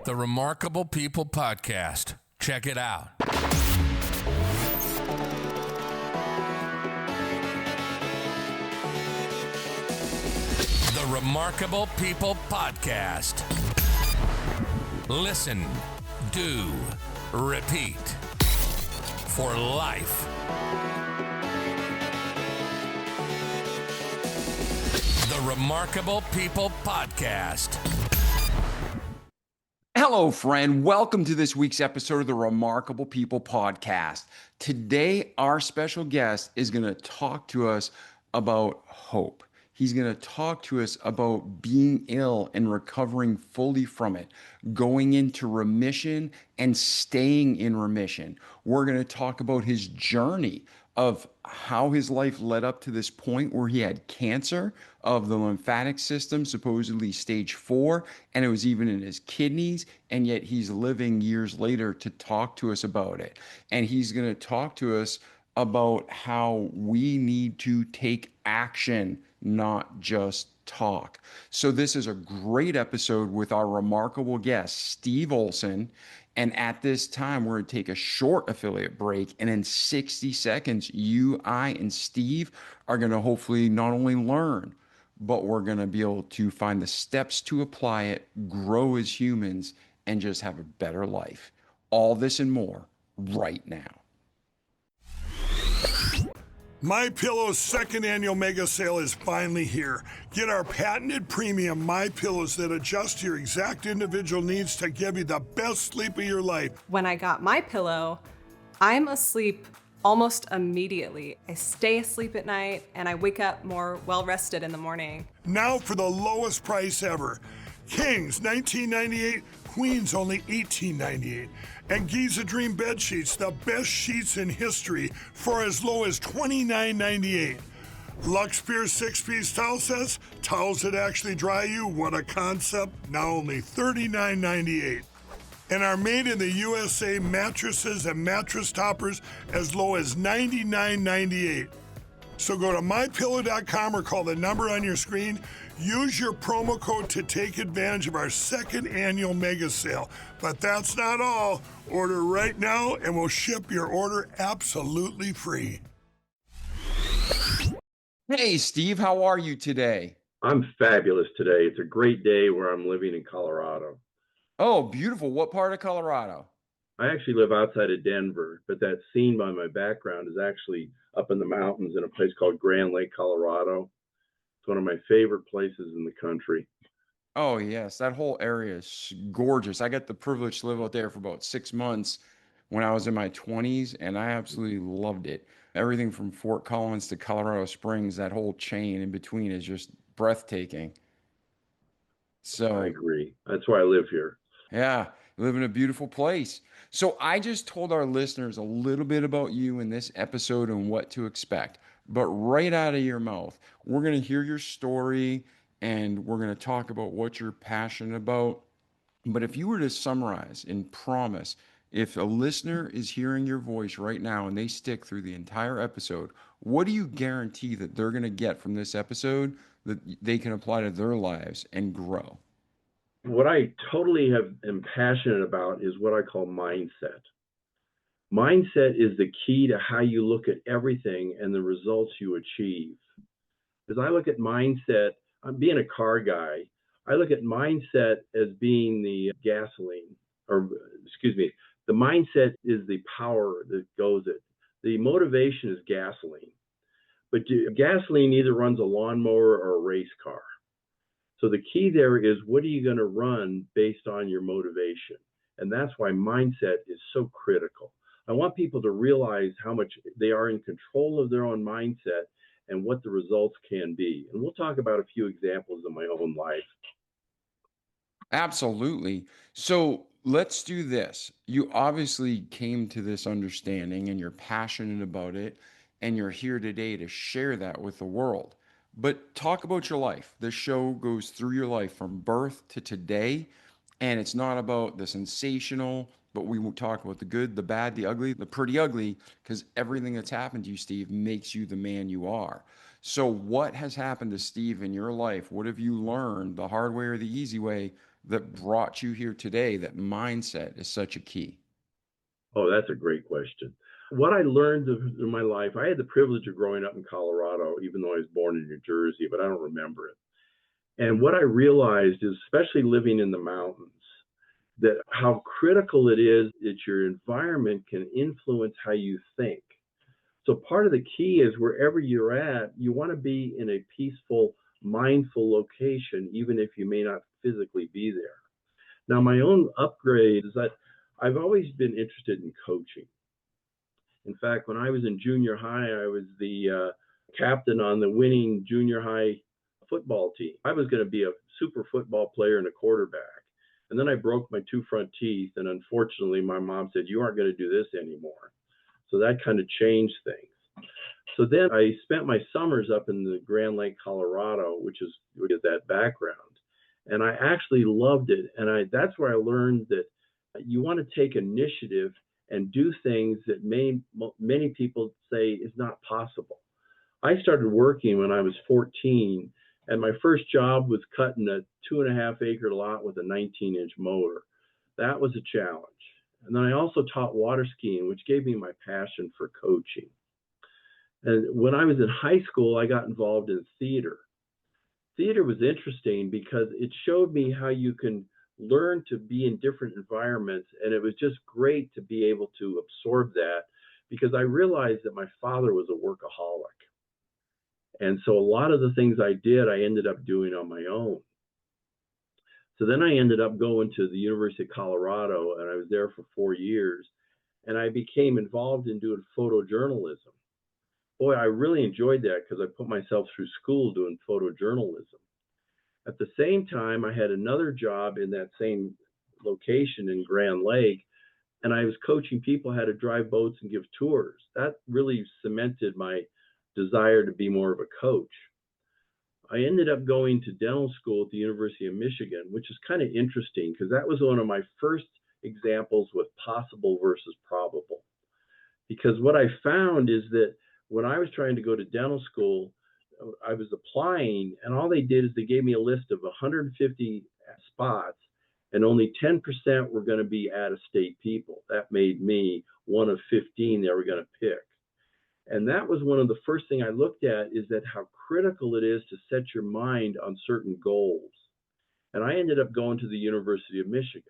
The Remarkable People Podcast. Check it out. The Remarkable People Podcast. Listen, do, repeat. For life. The Remarkable People Podcast. Hello, friend. Welcome to this week's episode of the Remarkable People Podcast. Today, our special guest is going to talk to us about hope. He's going to talk to us about being ill and recovering fully from it, going into remission and staying in remission. We're going to talk about his journey of how his life led up to this point where he had cancer of the lymphatic system, supposedly stage 4, and it was even in his kidneys, and yet he's living years later to talk to us about it. And he's going to talk to us about how we need to take action, not just talk. So this is a great episode with our remarkable guest, Steve Olsen. And at this time, we're going to take a short affiliate break. And in 60 seconds, you, I, and Steve are going to hopefully not only learn, but we're going to be able to find the steps to apply it, grow as humans, and just have a better life. All this and more right now. MyPillow's second annual mega sale is finally here. Get our patented premium MyPillows that adjust to your exact individual needs to give you the best sleep of your life. When I got MyPillow, I'm asleep almost immediately. I stay asleep at night and I wake up more well-rested in the morning. Now for the lowest price ever. Kings, $19.98. Queens, only $18.98. And Giza Dream bed sheets, the best sheets in history, for as low as $29.98. Lux Pure 6-piece towel sets, towels that actually dry you, what a concept, now only $39.98. And our made in the USA mattresses and mattress toppers as low as $99.98. So go to MyPillow.com or call the number on your screen. Use your promo code to take advantage of our second annual mega sale. But that's not all. Order right now and we'll ship your order absolutely free. Hey, Steve, how are you today? I'm fabulous today. It's a great day where I'm living in Colorado. Oh, beautiful. What part of Colorado? I actually live outside of Denver, but that scene by my background is actually up in the mountains in a place called Grand Lake, Colorado. It's one of my favorite places in the country. Oh, yes. That whole area is gorgeous. I got the privilege to live out there for about 6 months when I was in my 20s, and I absolutely loved it. Everything from Fort Collins to Colorado Springs, that whole chain in between is just breathtaking. So I agree. That's why I live here. Yeah, you live in a beautiful place. So I just told our listeners a little bit about you in this episode and what to expect. But right out of your mouth, we're going to hear your story and we're going to talk about what you're passionate about. But if you were to summarize and promise, if a listener is hearing your voice right now and they stick through the entire episode, what do you guarantee that they're going to get from this episode that they can apply to their lives and grow? What I totally am passionate about is what I call mindset. Mindset is the key to how you look at everything and the results you achieve. As I look at mindset, I'm being a car guy, I look at mindset as being the gasoline, the mindset is the power that goes it. The motivation is gasoline, but gasoline either runs a lawnmower or a race car. So the key there is, what are you going to run based on your motivation? And that's why mindset is so critical. I want people to realize how much they are in control of their own mindset and what the results can be. And we'll talk about a few examples in my own life. Absolutely. So let's do this. You obviously came to this understanding and you're passionate about it, and you're here today to share that with the world. But talk about your life. This show goes through your life from birth to today, and it's not about the sensational, but we will talk about the good, the bad, the ugly, the pretty ugly, because everything that's happened to you, Steve, makes you the man you are. So what has happened to Steve in your life? What have you learned the hard way or the easy way that brought you here today that mindset is such a key? Oh, that's a great question. What I learned in my life, I had the privilege of growing up in Colorado, even though I was born in New Jersey, but I don't remember it. And what I realized is, especially living in the mountains, that how critical it is that your environment can influence how you think. So part of the key is wherever you're at, you want to be in a peaceful, mindful location, even if you may not physically be there. Now, my own upgrade is that I've always been interested in coaching. In fact, when I was in junior high, I was the captain on the winning junior high football team. I was going to be a super football player and a quarterback. And then I broke my 2 front teeth. And unfortunately, my mom said, you aren't going to do this anymore. So that kind of changed things. So then I spent my summers up in the Grand Lake, Colorado, which is that background. And I actually loved it. And that's where I learned that you want to take initiative and do things that many people say is not possible. I started working when I was 14, and my first job was cutting a 2.5 acre lot with a 19-inch motor. That was a challenge. And then I also taught water skiing, which gave me my passion for coaching. And when I was in high school, I got involved in theater. Theater was interesting because it showed me how you can learn to be in different environments. And it was just great to be able to absorb that, because I realized that my father was a workaholic. And so a lot of the things I did, I ended up doing on my own. So then I ended up going to the University of Colorado, and I was there for 4 years, and I became involved in doing photojournalism. Boy, I really enjoyed that because I put myself through school doing photojournalism. At the same time, I had another job in that same location in Grand Lake, and I was coaching people how to drive boats and give tours. That really cemented my desire to be more of a coach. I ended up going to dental school at the University of Michigan, which is kind of interesting because that was one of my first examples with possible versus probable. Because what I found is that when I was trying to go to dental school, I was applying, and all they did is they gave me a list of 150 spots, and only 10% were going to be out-of-state people. That made me one of 15 they were going to pick. And that was one of the first thing I looked at, is that how critical it is to set your mind on certain goals. And I ended up going to the University of Michigan.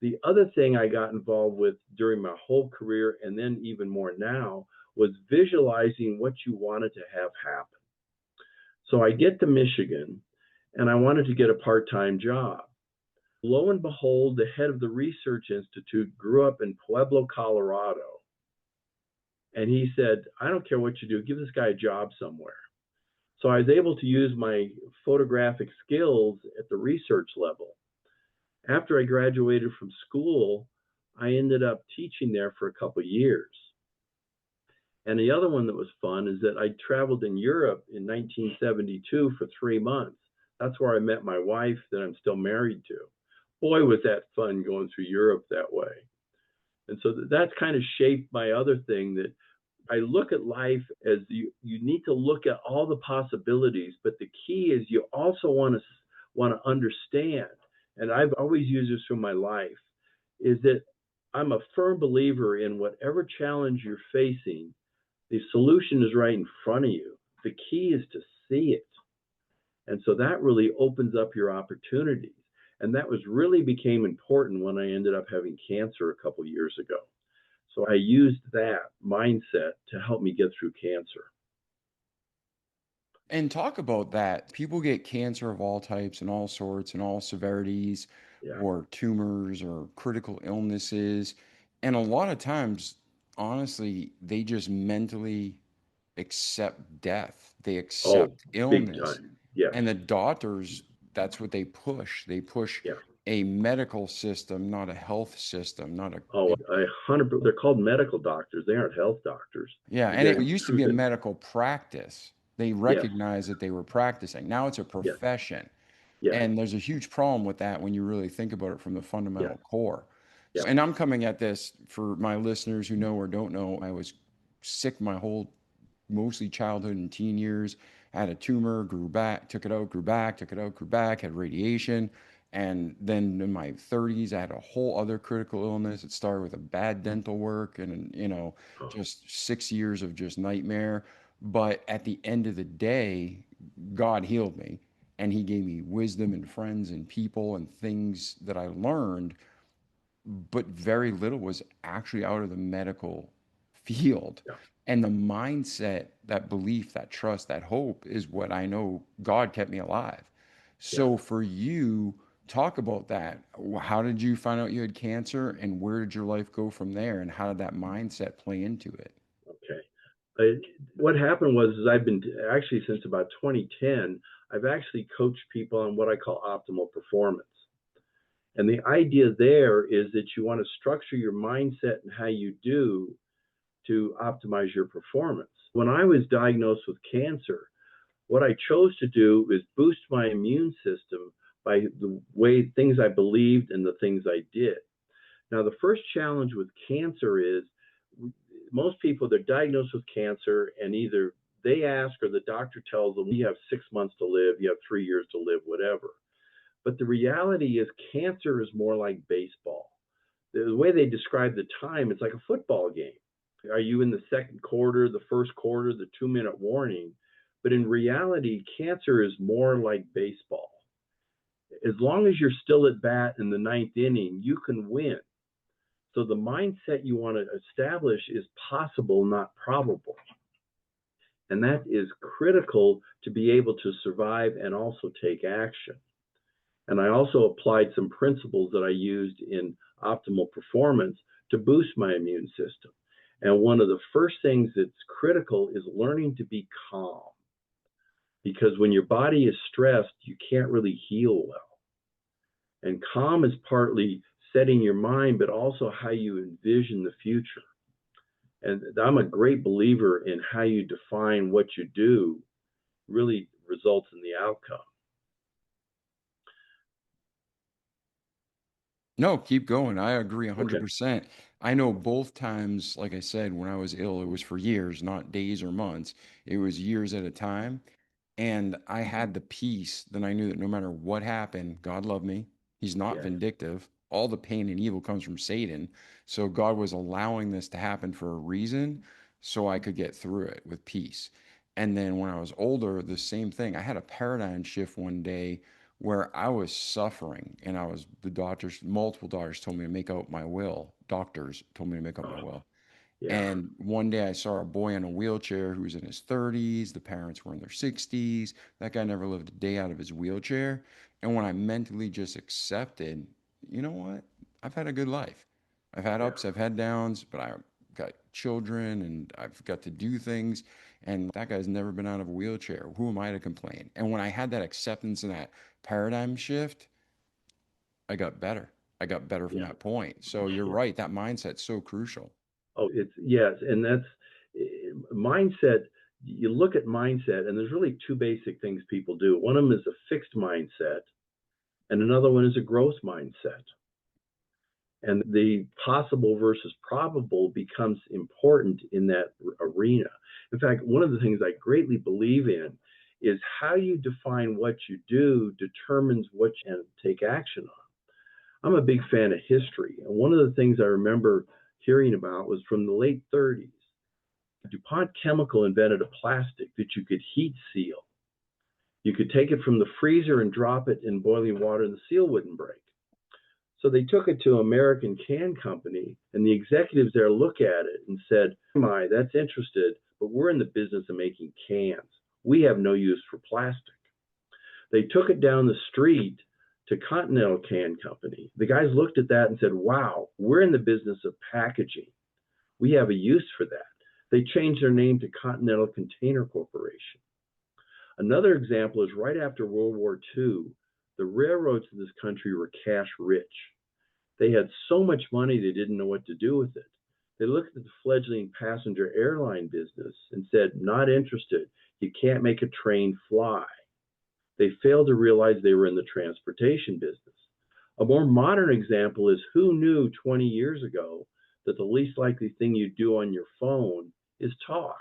The other thing I got involved with during my whole career, and then even more now, was visualizing what you wanted to have happen. So I get to Michigan, and I wanted to get a part-time job. Lo and behold, the head of the research institute grew up in Pueblo, Colorado. And he said, I don't care what you do, give this guy a job somewhere. So I was able to use my photographic skills at the research level. After I graduated from school, I ended up teaching there for a couple of years. And the other one that was fun is that I traveled in Europe in 1972 for 3 months. That's where I met my wife that I'm still married to. Boy, was that fun going through Europe that way. And so that's kind of shaped my other thing, that I look at life as you need to look at all the possibilities, but the key is you also want to understand, and I've always used this through my life, is that I'm a firm believer in whatever challenge you're facing, the solution is right in front of you. The key is to see it. And so that really opens up your opportunities. And that really became important when I ended up having cancer a couple years ago. So I used that mindset to help me get through cancer. And talk about that. People get cancer of all types and all sorts and all severities, or tumors or critical illnesses. And a lot of times, honestly, they just mentally accept death. They accept illness. Big time. Yeah. And the doctors, that's what they push. They push a medical system, not a health system, not a... Oh, 100%. They're called medical doctors. They aren't health doctors. Yeah, and it used to be a medical practice. They recognized that they were practicing. Now it's a profession. Yeah. And there's a huge problem with that when you really think about it from the fundamental core. Yeah. And I'm coming at this, for my listeners who know or don't know, I was sick my whole, mostly childhood and teen years. I had a tumor, grew back, took it out, grew back, took it out, grew back, had radiation. And then in my 30s, I had a whole other critical illness. It started with a bad dental work and, just 6 years of just nightmare. But at the end of the day, God healed me and he gave me wisdom and friends and people and things that I learned, but very little was actually out of the medical field. Yeah. And the mindset, that belief, that trust, that hope is what I know God kept me alive. So Yeah. for you, talk about that. How did you find out you had cancer and where did your life go from there? And how did that mindset play into it? Okay. What happened was is I've been actually since about 2010, I've actually coached people on what I call optimal performance. And the idea there is that you want to structure your mindset and how you do to optimize your performance. When I was diagnosed with cancer, what I chose to do is boost my immune system by the way things I believed and the things I did. Now, the first challenge with cancer is most people, they're diagnosed with cancer and either they ask or the doctor tells them, you have 6 months to live, you have 3 years to live, whatever. But the reality is cancer is more like baseball. The way they describe the time, it's like a football game. Are you in the second quarter, the first quarter, the 2-minute warning? But in reality, cancer is more like baseball. As long as you're still at bat in the 9th inning, you can win. So the mindset you want to establish is possible, not probable. And that is critical to be able to survive and also take action. And I also applied some principles that I used in optimal performance to boost my immune system. And one of the first things that's critical is learning to be calm. Because when your body is stressed, you can't really heal well. And calm is partly setting your mind, but also how you envision the future. And I'm a great believer in how you define what you do really results in the outcome. No, keep going. I agree Okay. 100%. I know both times, like I said, when I was ill, it was for years, not days or months. It was years at a time. And I had the peace that I knew that no matter what happened, God loved me. He's not Yes. vindictive. All the pain and evil comes from Satan. So God was allowing this to happen for a reason so I could get through it with peace. And then when I was older, the same thing. I had a paradigm shift one day where I was suffering and the doctors, multiple doctors told me to make out my will. Doctors told me to make out my will. Yeah. And one day I saw a boy in a wheelchair who was in his 30s. The parents were in their 60s. That guy never lived a day out of his wheelchair. And when I mentally just accepted, you know what? I've had a good life. I've had ups, I've had downs, but I've got children and I've got to do things. And that guy's never been out of a wheelchair. Who am I to complain? And when I had that acceptance and that paradigm shift, I got better. I got better from Yeah. that point. So you're right. That mindset's so crucial. Oh, yes. And that's mindset. You look at mindset, and there's really two basic things people do. One of them is a fixed mindset, and another one is a growth mindset. And the possible versus probable becomes important in that arena. In fact, one of the things I greatly believe in is how you define what you do determines what you can take action on. I'm a big fan of history. And one of the things I remember hearing about was from the late 30s. DuPont Chemical invented a plastic that you could heat seal. You could take it from the freezer and drop it in boiling water and the seal wouldn't break. So they took it to American Can Company and the executives there looked at it and said, "My, that's interested, but we're in the business of making cans. We have no use for plastic." They took it down the street to Continental Can Company. The guys looked at that and said, "Wow, we're in the business of packaging. We have a use for that." They changed their name to Continental Container Corporation. Another example is right after World War II, the railroads in this country were cash rich. They had so much money they didn't know what to do with it. They looked at the fledgling passenger airline business and said, "Not interested. You can't make a train fly." They failed to realize they were in the transportation business. A more modern example is who knew 20 years ago that the least likely thing you do on your phone is talk.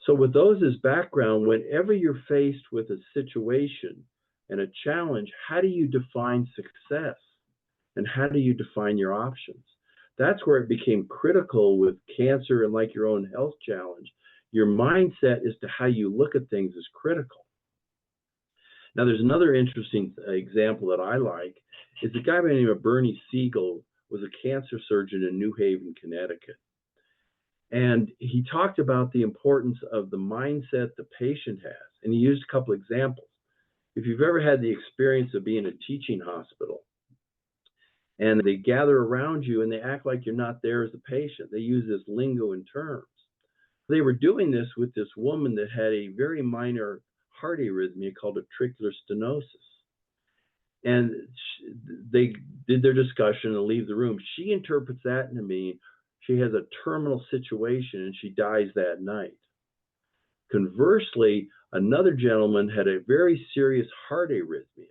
So with those as background, whenever you're faced with a situation, and a challenge, how do you define success? And how do you define your options? That's where it became critical with cancer and like your own health challenge. Your mindset as to how you look at things is critical. Now, there's another interesting example that I like is a guy by the name of Bernie Siegel was a cancer surgeon in New Haven, Connecticut. And he talked about the importance of the mindset the patient has. And he used a couple examples. If you've ever had the experience of being in a teaching hospital and they gather around you and they act like you're not there as a patient, they use this lingo and terms. They were doing this with this woman that had a very minor heart arrhythmia called atricular stenosis. And they did their discussion and leave the room. She interprets that to mean she has a terminal situation and she dies that night. Conversely, another gentleman had a very serious heart arrhythmia.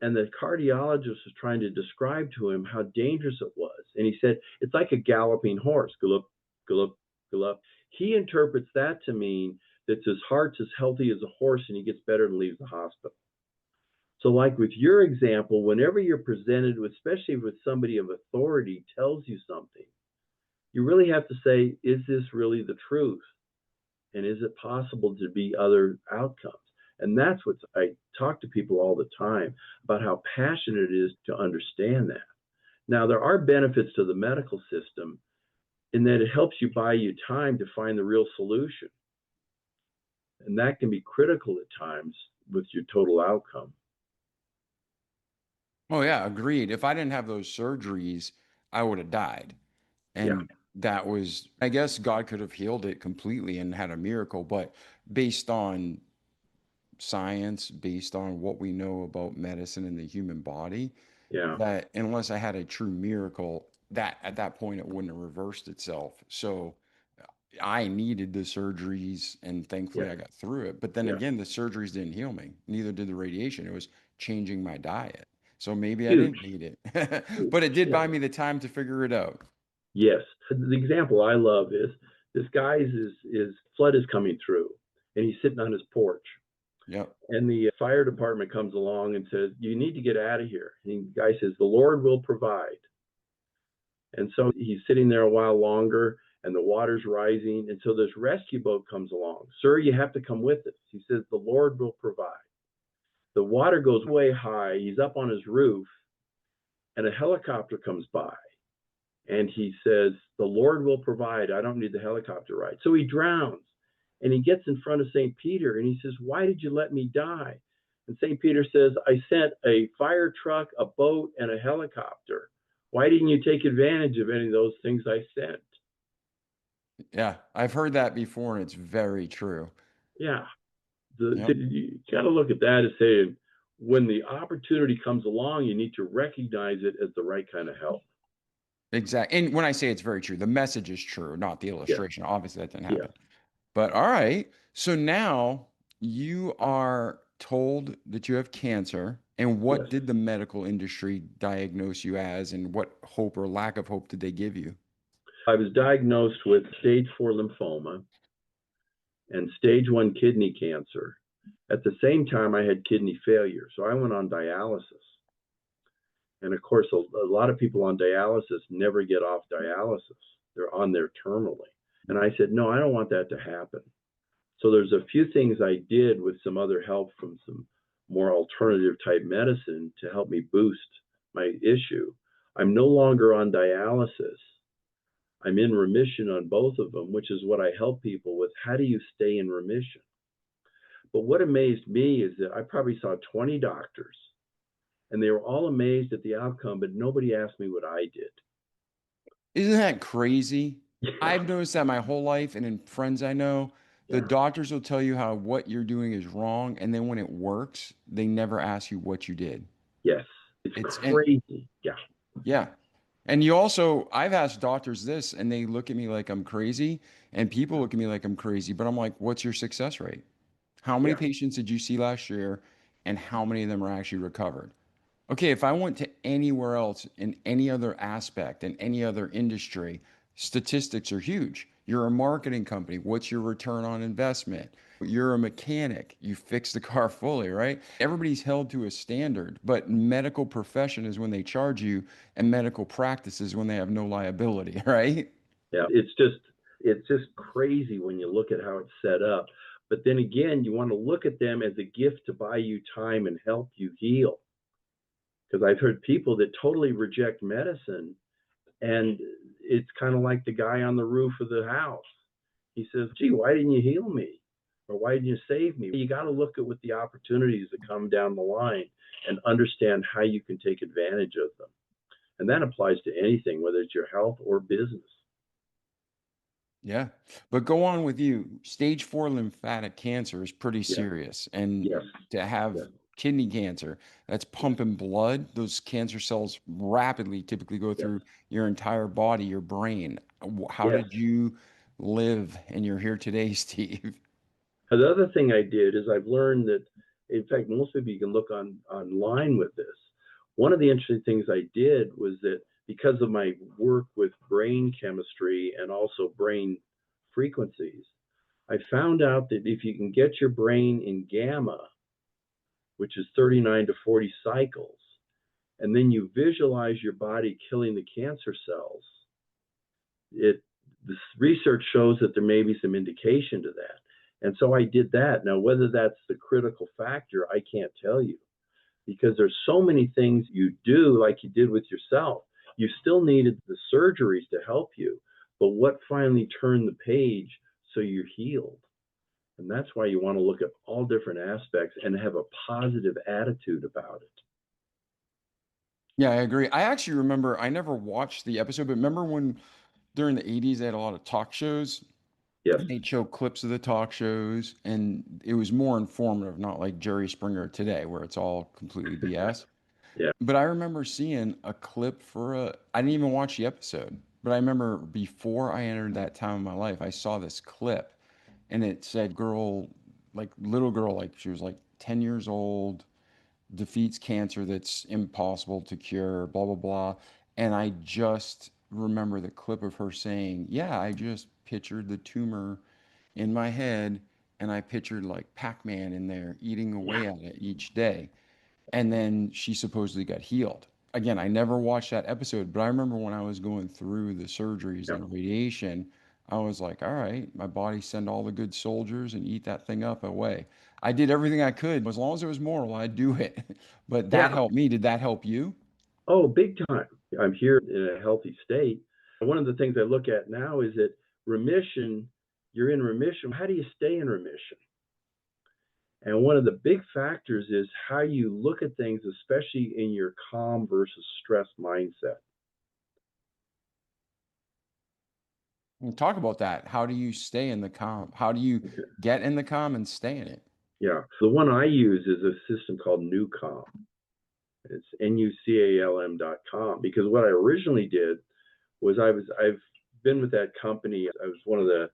And the cardiologist was trying to describe to him how dangerous it was. And he said, it's like a galloping horse, gallop, gallop, gallop. He interprets that to mean that his heart's as healthy as a horse and he gets better and leaves the hospital. So like with your example, whenever you're presented with, especially with somebody of authority tells you something, you really have to say, is this really the truth? And is it possible to be other outcomes? And that's what I talk to people all the time about how passionate it is to understand that. Now, there are benefits to the medical system in that it helps you buy you time to find the real solution. And that can be critical at times with your total outcome. Oh yeah, agreed. If I didn't have those surgeries, I would have died. And that was, I guess God could have healed it completely and had a miracle, but based on science, based on what we know about medicine and the human body, that unless I had a true miracle, that at that point it wouldn't have reversed itself. So I needed the surgeries and thankfully I got through it. But then again, the surgeries didn't heal me. Neither did the radiation. It was changing my diet. So maybe I didn't need it, but it did buy me the time to figure it out. Yes. The example I love is this guy's his flood is coming through and he's sitting on his porch. Yep. And the fire department comes along and says, you need to get out of here. And the guy says, the Lord will provide. And so he's sitting there a while longer and the water's rising. And so this rescue boat comes along. Sir, you have to come with us. He says, the Lord will provide. The water goes way high. He's up on his roof and a helicopter comes by. And he says, the Lord will provide. I don't need the helicopter ride. So he drowns and he gets in front of St. Peter and he says, why did you let me die? And St. Peter says, I sent a fire truck, a boat, and a helicopter. Why didn't you take advantage of any of those things I sent? Yeah, I've heard that before and it's very true. Yeah. You got to look at that as saying, when the opportunity comes along, you need to recognize it as the right kind of help. Exactly. And when I say it's very true, the message is true, not the illustration. Obviously, that didn't happen. Yeah. But all right. So now you are told that you have cancer. And what did the medical industry diagnose you as? And what hope or lack of hope did they give you? I was diagnosed with stage 4 lymphoma and stage 1 kidney cancer. At the same time, I had kidney failure. So I went on dialysis. And of course, a lot of people on dialysis never get off dialysis. They're on there terminally. And I said, no, I don't want that to happen. So there's a few things I did with some other help from some more alternative type medicine to help me boost my issue. I'm no longer on dialysis. I'm in remission on both of them, which is what I help people with. How do you stay in remission? But what amazed me is that I probably saw 20 doctors and they were all amazed at the outcome, but nobody asked me what I did. Isn't that crazy? I've noticed that my whole life, and in friends I know, the doctors will tell you how what you're doing is wrong, and then when it works, they never ask you what you did. Yes, it's crazy. Yeah. And you also, I've asked doctors this, and they look at me like I'm crazy, and people look at me like I'm crazy, but I'm like, what's your success rate? How many patients did you see last year, and how many of them are actually recovered? Okay, if I went to anywhere else in any other aspect, in any other industry, statistics are huge. You're a marketing company. What's your return on investment? You're a mechanic. You fix the car fully, right? Everybody's held to a standard, but medical profession is when they charge you, and medical practice is when they have no liability, right? Yeah, it's just crazy when you look at how it's set up. But then again, you want to look at them as a gift to buy you time and help you heal. Because I've heard people that totally reject medicine, and it's kind of like the guy on the roof of the house. He says, gee, why didn't you heal me? Or why didn't you save me? You got to look at what the opportunities that come down the line and understand how you can take advantage of them. And that applies to anything, whether it's your health or business. Yeah. But go on with you. Stage 4 lymphatic cancer is pretty Yeah. serious. And Yes. to have Yes. kidney cancer, that's pumping blood. Those cancer cells rapidly typically go Yes. through your entire body, your brain. How Yes. did you live? And you're here today, Steve. The other thing I did is I've learned that, in fact, most of you can look online with this. One of the interesting things I did was that because of my work with brain chemistry and also brain frequencies, I found out that if you can get your brain in gamma, which is 39 to 40 cycles, and then you visualize your body killing the cancer cells, the research shows that there may be some indication to that. And so I did that. Now, whether that's the critical factor, I can't tell you, because there's so many things you do, like you did with yourself. You still needed the surgeries to help you, but what finally turned the page so you're healed? And that's why you want to look at all different aspects and have a positive attitude about it. Yeah, I agree. I actually remember, I never watched the episode, but remember when during the 80s they had a lot of talk shows? Yes. And they'd show clips of the talk shows, and it was more informative, not like Jerry Springer today, where it's all completely BS. Yeah. But I remember seeing a clip I didn't even watch the episode, but I remember before I entered that time of my life, I saw this clip, and it said little girl, like she was like 10 years old, defeats cancer that's impossible to cure, blah, blah, blah. And I just remember the clip of her saying, yeah, I just pictured the tumor in my head, and I pictured like Pac-Man in there eating away at it each day. And then she supposedly got healed. Again, I never watched that episode, but I remember when I was going through the surgeries and radiation, I was like, all right, my body send all the good soldiers and eat that thing up away. I did everything I could. As long as it was moral, I'd do it. But that helped me. Did that help you? Oh, big time. I'm here in a healthy state. One of the things I look at now is that remission, you're in remission. How do you stay in remission? And one of the big factors is how you look at things, especially in your calm versus stress mindset. And talk about that. How do you stay in the calm? How do you get in the calm and stay in it? Yeah. The one I use is a system called NuCalm. It's NuCalm.com, because what I originally did was I've been with that company. I was one of the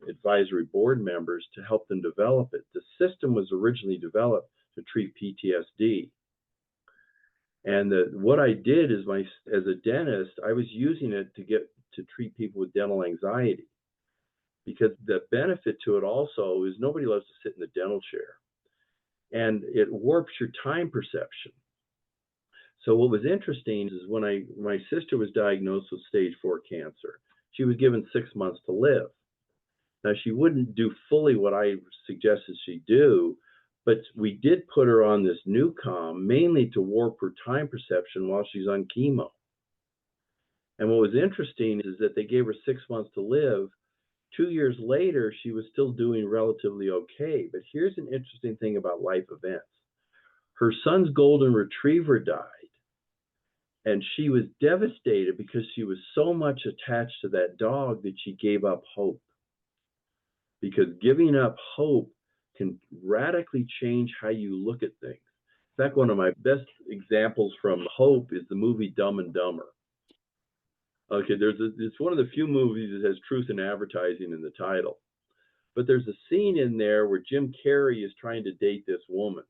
advisory board members to help them develop it. The system was originally developed to treat PTSD. And what I did is as a dentist, I was using it to treat people with dental anxiety, because the benefit to it also is nobody loves to sit in the dental chair, and it warps your time perception. So what was interesting is when my sister was diagnosed with stage 4 cancer, she was given 6 months to live. Now, she wouldn't do fully what I suggested she do, but we did put her on this NuCalm mainly to warp her time perception while she's on chemo. And what was interesting is that they gave her 6 months to live. 2 years later, she was still doing relatively okay. But here's an interesting thing about life events. Her son's golden retriever died, and she was devastated because she was so much attached to that dog that she gave up hope. Because giving up hope can radically change how you look at things. In fact, one of my best examples from hope is the movie Dumb and Dumber. Okay, it's one of the few movies that has truth in advertising in the title. But there's a scene in there where Jim Carrey is trying to date this woman.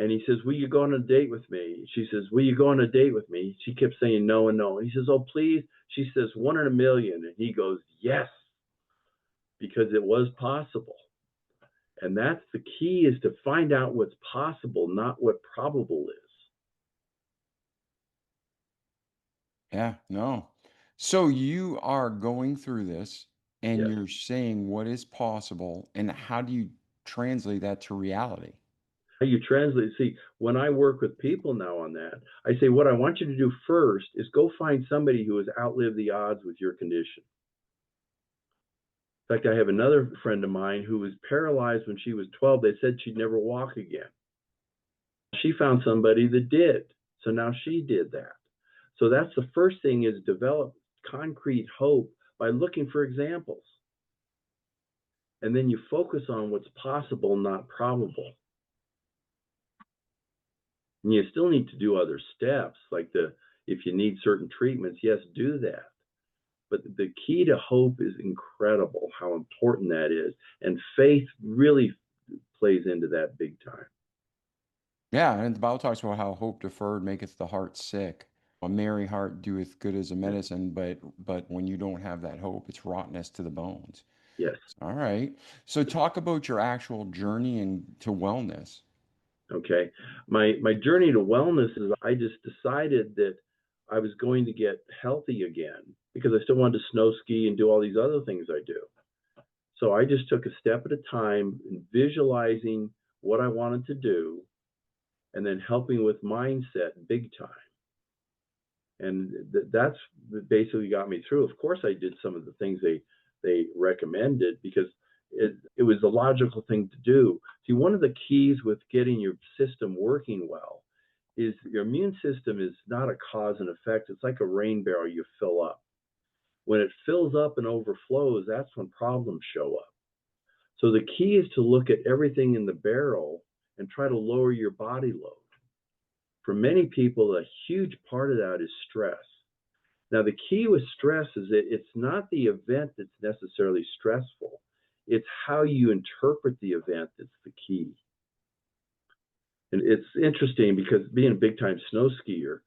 And he says, will you go on a date with me? She says, will you go on a date with me? She kept saying no and no. And he says, oh, please. She says, 1 in a million. And he goes, yes, because it was possible. And that's the key, is to find out what's possible, not what probable is. Yeah, no. So you are going through this and Yes. you're saying what is possible, and how do you translate that to reality? How you translate, see, when I work with people now on that, I say, what I want you to do first is go find somebody who has outlived the odds with your condition. In fact, I have another friend of mine who was paralyzed when she was 12. They said she'd never walk again. She found somebody that did. So now she did that. So that's the first thing, is develop concrete hope by looking for examples. And then you focus on what's possible, not probable. And you still need to do other steps, like if you need certain treatments, yes, do that. But the key to hope is incredible, how important that is. And faith really plays into that big time. Yeah, and the Bible talks about how hope deferred maketh the heart sick. A merry heart doeth good as a medicine, but when you don't have that hope, it's rottenness to the bones. Yes. All right. So talk about your actual journey to wellness. Okay. My journey to wellness is, I just decided that I was going to get healthy again, because I still wanted to snow ski and do all these other things I do. So I just took a step at a time, visualizing what I wanted to do, and then helping with mindset big time. And that's basically got me through. Of course, I did some of the things they recommended, because it was the logical thing to do. See, one of the keys with getting your system working well is your immune system is not a cause and effect. It's like a rain barrel you fill up. When it fills up and overflows, that's when problems show up. So the key is to look at everything in the barrel and try to lower your body load. For many people, a huge part of that is stress. Now, the key with stress is that it's not the event that's necessarily stressful. It's how you interpret the event that's the key. And it's interesting, because being a big-time snow skier,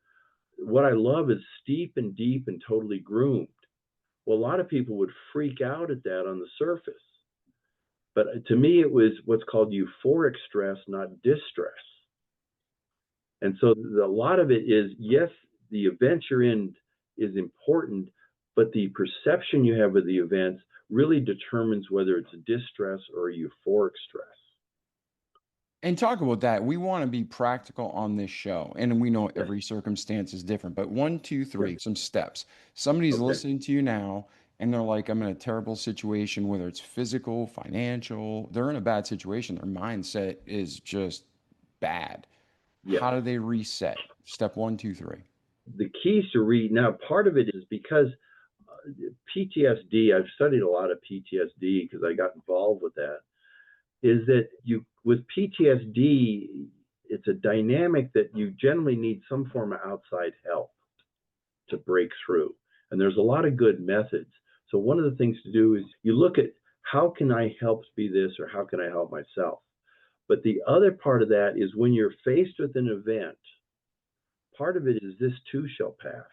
what I love is steep and deep and totally groomed. Well, a lot of people would freak out at that on the surface. But to me, it was what's called euphoric stress, not distress. And so a lot of it is, yes, the event you're in is important, but the perception you have of the events really determines whether it's a distress or a euphoric stress. And talk about that. We want to be practical on this show, and we know every circumstance is different. But 1, 2, 3, some steps. Somebody's listening to you now, and they're like, I'm in a terrible situation, whether it's physical, financial. They're in a bad situation. Their mindset is just bad. Yes. How do they reset? Step 1, 2, 3. The keys to read. Now, part of it is because PTSD, I've studied a lot of PTSD because I got involved with that, is that with PTSD, it's a dynamic that you generally need some form of outside help to break through. And there's a lot of good methods. So one of the things to do is you look at, how can I help be this, or how can I help myself? But the other part of that is, when you're faced with an event, part of it is, this too shall pass.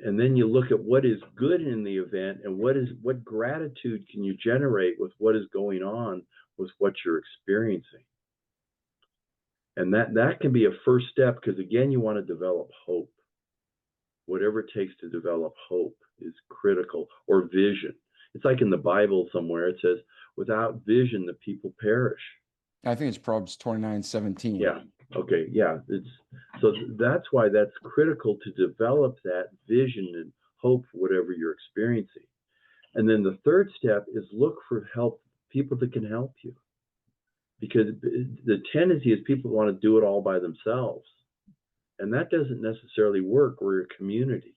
And then you look at what is good in the event, and what gratitude can you generate with what is going on with what you're experiencing. And that can be a first step, because again, you want to develop hope. Whatever it takes to develop hope is critical, or vision. It's like in the Bible somewhere, it says, without vision, the people perish. I think it's Proverbs 29:17. Yeah. Okay. Yeah. So that's why that's critical, to develop that vision and hope for whatever you're experiencing. And then the third step is look for help, people that can help you. Because the tendency is people want to do it all by themselves. And that doesn't necessarily work. We're a community.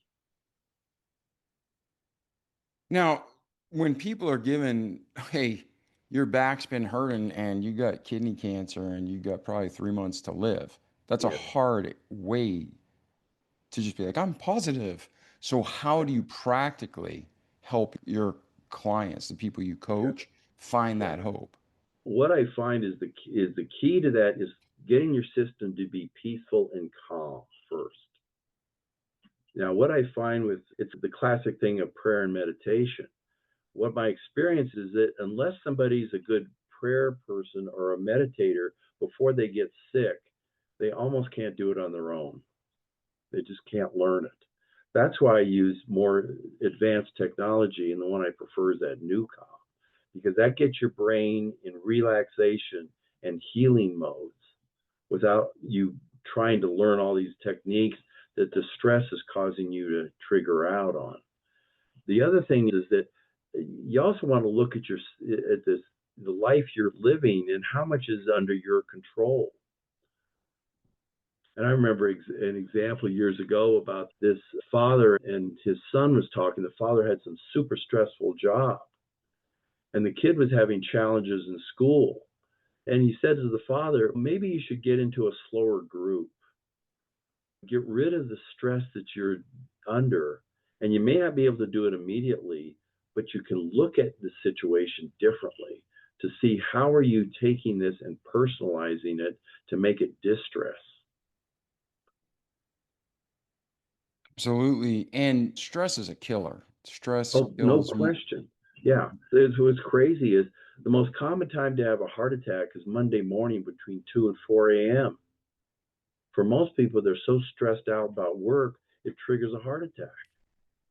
Now, when people are given, hey, your back's been hurting and you got kidney cancer and you got probably 3 months to live, that's a hard way to just be like, I'm positive. So how do you practically help your clients, the people you coach, find that hope? what I find is the key to that is getting your system to be peaceful and calm first. Now, what I find it's the classic thing of prayer and meditation. What my experience is that unless somebody's a good prayer person or a meditator before they get sick, they almost can't do it on their own. They just can't learn it. That's why I use more advanced technology, and the one I prefer is that NuCalm, because that gets your brain in relaxation and healing modes without you trying to learn all these techniques that the stress is causing you to trigger out on. The other thing is that you also want to look at the life you're living and how much is under your control. And I remember an example years ago about this father and his son was talking. The father had some super stressful job, and the kid was having challenges in school. And he said to the father, maybe you should get into a slower group. Get rid of the stress that you're under. And you may not be able to do it immediately, but you can look at the situation differently to see how are you taking this and personalizing it to make it distress. Absolutely. And stress is a killer. Stress Oh, no kills. question. Yeah. What's crazy is the most common time to have a heart attack is Monday morning between 2 and 4 a.m. For most people, they're so stressed out about work, it triggers a heart attack.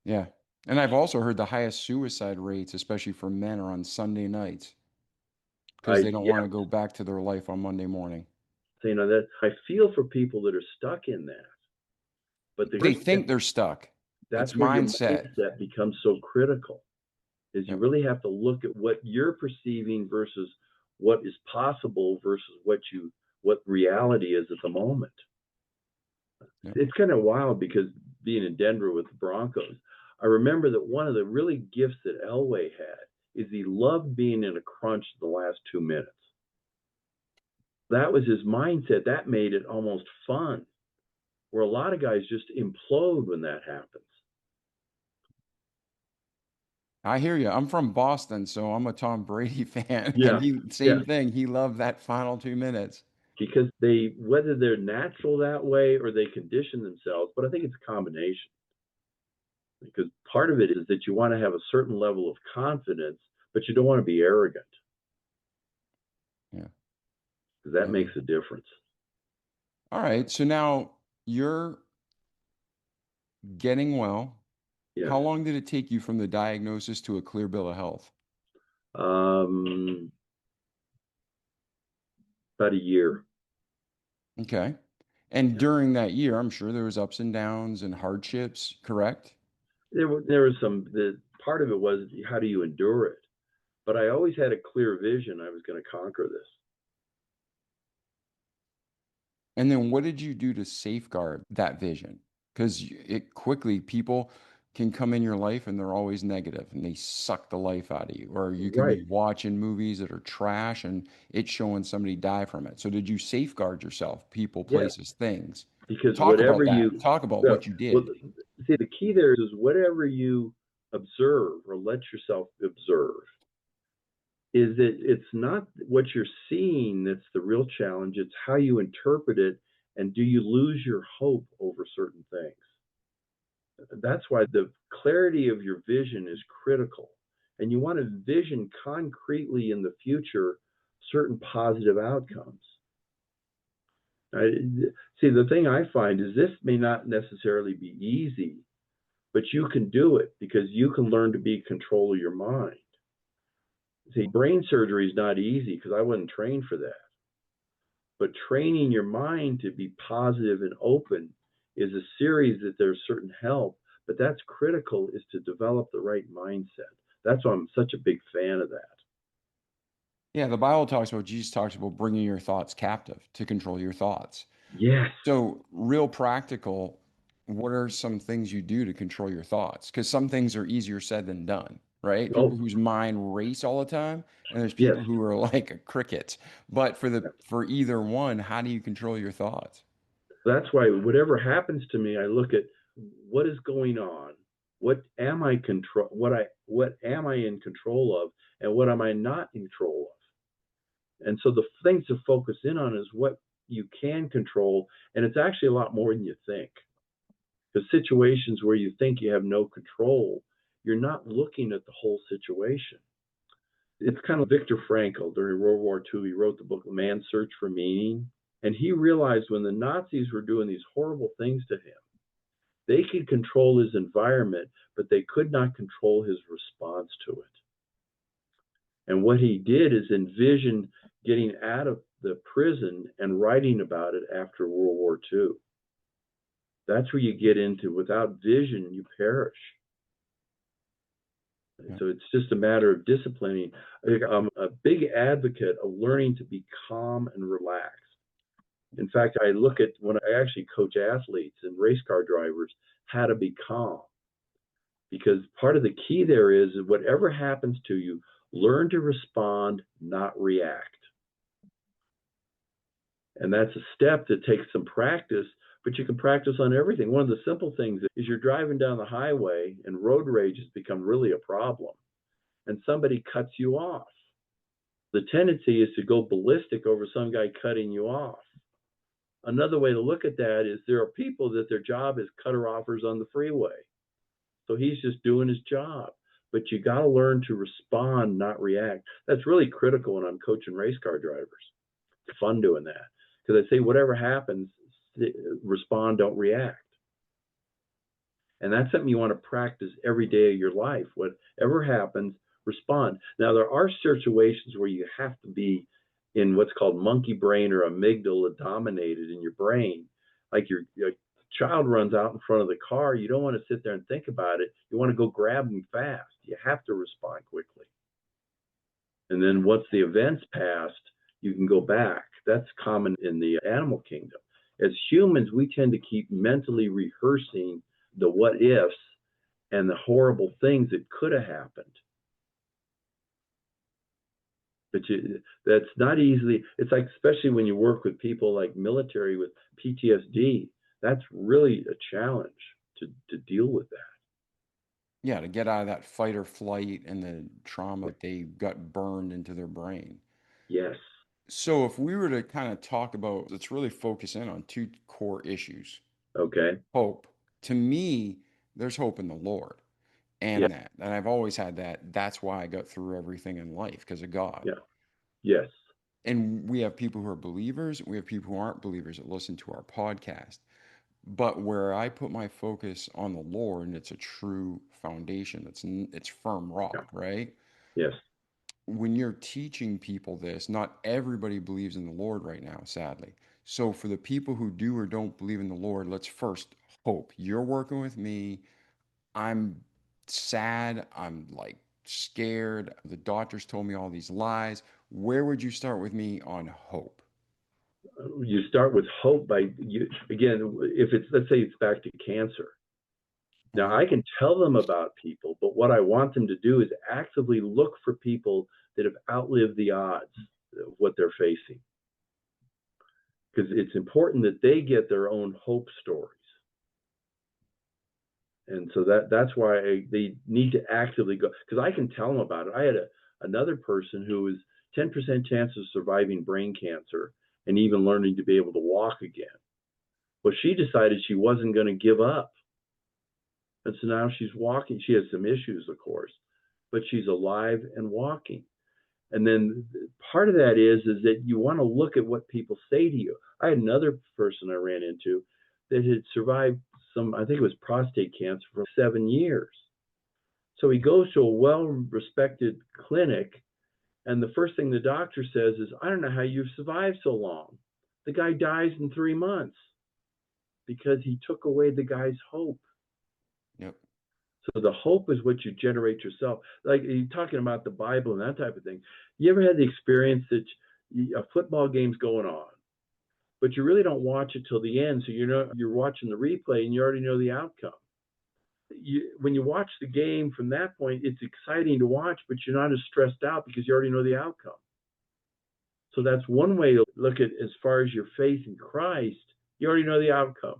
Yeah. And I've also heard the highest suicide rates, especially for men, are on Sunday nights because they don't want to go back to their life on Monday morning. So, that I feel for people that are stuck in that. But They think they're stuck. That's it's where mindset. Your mindset becomes so critical. Is you really have to look at what you're perceiving versus what is possible versus what reality is at the moment. Yep. It's kind of wild because being in Denver with the Broncos, I remember that one of the really gifts that Elway had is he loved being in a crunch the last 2 minutes. That was his mindset. That made it almost fun, where a lot of guys just implode when that happens. I hear you. I'm from Boston, so I'm a Tom Brady fan. Yeah. And same thing. He loved that final 2 minutes. Because whether they're natural that way or they condition themselves, but I think it's a combination. Because part of it is that you want to have a certain level of confidence, but you don't want to be arrogant. Yeah. Because that makes a difference. All right. So now you're getting well. Yeah. How long did it take you from the diagnosis to a clear bill of health? About a year. Okay. And during that year, I'm sure there was ups and downs and hardships, correct? There was part of it was, how do you endure it? But I always had a clear vision. I was going to conquer this. And then what did you do to safeguard that vision? Because people can come in your life and they're always negative and they suck the life out of you. Or you can be watching movies that are trash and it's showing somebody die from it. So did you safeguard yourself, people, places, things? Because talk about what you did. Well, see, the key there is whatever you observe or let yourself observe, is that it's not what you're seeing that's the real challenge. It's how you interpret it, and do you lose your hope over certain things? That's why the clarity of your vision is critical. And you want to vision concretely in the future certain positive outcomes. See, the thing I find is this may not necessarily be easy, but you can do it because you can learn to be in control of your mind. See, brain surgery is not easy because I wasn't trained for that. But training your mind to be positive and open is a series that there's certain help, but that's critical, is to develop the right mindset. That's why I'm such a big fan of that. Yeah, the Bible Jesus talks about bringing your thoughts captive to control your thoughts. Yes. So real practical, what are some things you do to control your thoughts? Because some things are easier said than done, right? People whose mind race all the time, and there's people who are like a cricket. But for either one, how do you control your thoughts? That's why whatever happens to me, I look at what is going on, what am I in control of, and what am I not in control of. And so the things to focus in on is what you can control. And it's actually a lot more than you think. Because situations where you think you have no control, you're not looking at the whole situation. It's kind of Viktor Frankl during World War II. He wrote the book Man's Search for Meaning. And he realized when the Nazis were doing these horrible things to him, they could control his environment, but they could not control his response to it. And what he did is envision getting out of the prison and writing about it after World War II. That's where you get into, without vision, you perish. So it's just a matter of disciplining. I'm a big advocate of learning to be calm and relaxed. In fact, I look at when I actually coach athletes and race car drivers, how to be calm. Because part of the key there is whatever happens to you, learn to respond, not react. And that's a step that takes some practice, but you can practice on everything. One of the simple things is you're driving down the highway and road rage has become really a problem, and somebody cuts you off. The tendency is to go ballistic over some guy cutting you off. Another way to look at that is there are people that their job is cutter offers on the freeway. So he's just doing his job. But you got to learn to respond, not react. That's really critical when I'm coaching race car drivers. It's fun doing that. Because I say, whatever happens, respond, don't react. And that's something you want to practice every day of your life. Whatever happens, respond. Now, there are situations where you have to be in what's called monkey brain or amygdala dominated in your brain. Like your child runs out in front of the car, you don't want to sit there and think about it. You want to go grab them fast. You have to respond quickly. And then once the event's passed, you can go back. That's common in the animal kingdom. As humans, we tend to keep mentally rehearsing the what ifs and the horrible things that could have happened. But that's not easily, it's like, especially when you work with people like military with PTSD, that's really a challenge to deal with that. Yeah, to get out of that fight or flight and the trauma that they got burned into their brain. Yes. So if we were to kind of talk about, let's really focus in on two core issues. Okay. Hope. To me, there's hope in the Lord. And Yeah. that. And I've always had that. That's why I got through everything in life, because of God. Yeah. Yes. And we have people who are believers. We have people who aren't believers that listen to our podcast. But where I put my focus on the Lord, and it's a true foundation, it's firm rock, Yeah. right? Yes. When you're teaching people this, not everybody believes in the Lord right now, sadly. So for the people who do or don't believe in the Lord, let's first hope. You're working with me. I'm sad. I'm like scared. The doctors told me all these lies. Where would you start with me on hope? You start with hope by again, if it's, let's say it's back to cancer. Now I can tell them about people, but what I want them to do is actively look for people that have outlived the odds of what they're facing. Because it's important that they get their own hope stories. And so that's why they need to actively go, because I can tell them about it. I had another person who was 10% chance of surviving brain cancer and even learning to be able to walk again. Well, she decided she wasn't going to give up. And so now she's walking. She has some issues, of course, but she's alive and walking. And then part of that is that you want to look at what people say to you. I had another person I ran into that had survived I think it was prostate cancer for 7 years. So he goes to a well-respected clinic, and the first thing the doctor says is, I don't know how you've survived so long. The guy dies in 3 months because he took away the guy's hope. Yep. So the hope is what you generate yourself. Like you're talking about the Bible and that type of thing. You ever had the experience that a football game's going on, but you really don't watch it till the end? So you're watching the replay and you already know the outcome. When you watch the game from that point, it's exciting to watch, but you're not as stressed out because you already know the outcome. So that's one way to look at as far as your faith in Christ. You already know the outcome.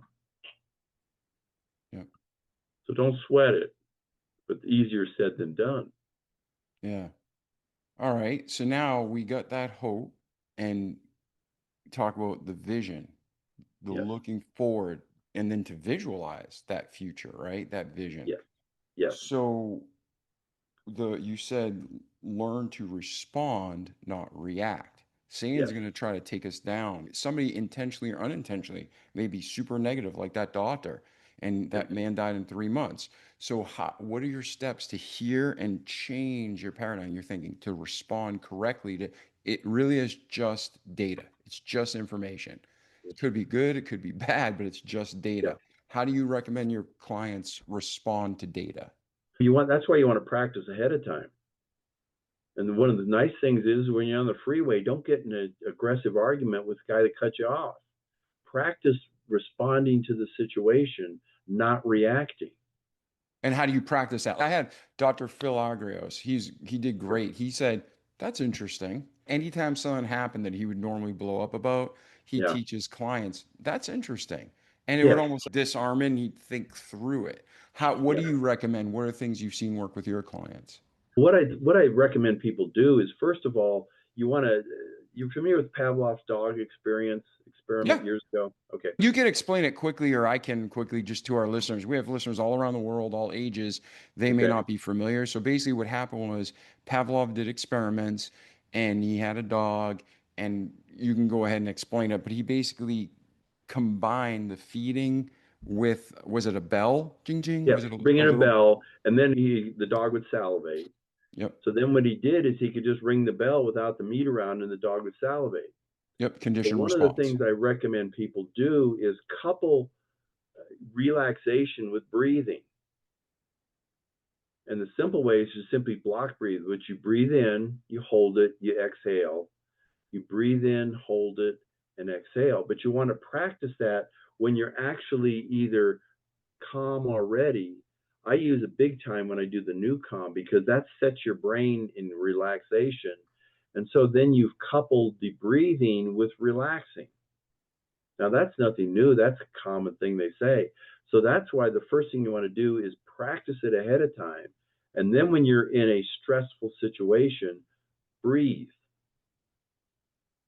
Yep. So don't sweat it, but easier said than done. Yeah. All right. So now we got that hope. and talk about the vision, the Yes. looking forward, and then to visualize that future, right? That vision. Yes. Yes. So you said learn to respond, not react. Satan's Yes. going to try to take us down. Somebody intentionally or unintentionally may be super negative, like that doctor, and that man died in 3 months. So, what are your steps to hear and change your paradigm, your thinking, to respond correctly? To it really is just data. It's just information. It could be good, it could be bad, but it's just Yeah. data. How do you recommend your clients respond to data? That's why you want to practice ahead of time. And one of the nice things is when you're on the freeway, don't get in an aggressive argument with the guy that cut you off. Practice responding to the situation, not reacting. And how do you practice that? I had Dr. Phil Agrios. He did great. He said, that's interesting. Anytime something happened that he would normally blow up about, he Yeah. teaches clients, that's interesting. And it would Yes. almost disarm it and he'd think through it. What do Yeah. you recommend? What are things you've seen work with your clients? What I recommend people do is, first of all, you're familiar with Pavlov's dog experiment Yeah. years ago? Okay. You can explain it quickly, or I can quickly just to our listeners. We have listeners all around the world, all ages. They may Okay. not be familiar. So basically, what happened was Pavlov did experiments and he had a dog, and you can go ahead and explain it. But he basically combined the feeding with, was it a bell? Jing jing? Yeah, Was it bring a in a little? bell, and then the dog would salivate. Yep. So then what he did is he could just ring the bell without the meat around, and the dog would salivate. Yep. So Conditioned one of the response. things I recommend people do is couple relaxation with breathing. And the simple way is to simply block breathe, which you breathe in, you hold it, you exhale. You breathe in, hold it, and exhale. But you want to practice that when you're actually either calm already. I use it big time when I do the NuCalm, because that sets your brain in relaxation. And so then you've coupled the breathing with relaxing. Now, that's nothing new. That's a common thing they say. So that's why the first thing you want to do is practice it ahead of time. And then when you're in a stressful situation, breathe.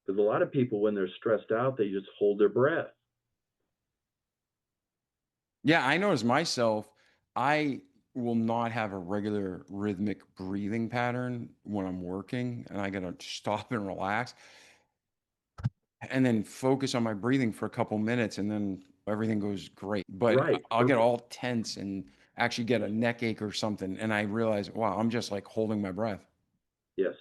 Because a lot of people, when they're stressed out, they just hold their breath. Yeah, I notice myself, I will not have a regular rhythmic breathing pattern when I'm working, and I gotta stop and relax and then focus on my breathing for a couple minutes, and then everything goes great. But Right. I'll get Perfect. all tense and actually get a Yes. neck ache or something, and I realize, wow, I'm just like holding my breath. Yes.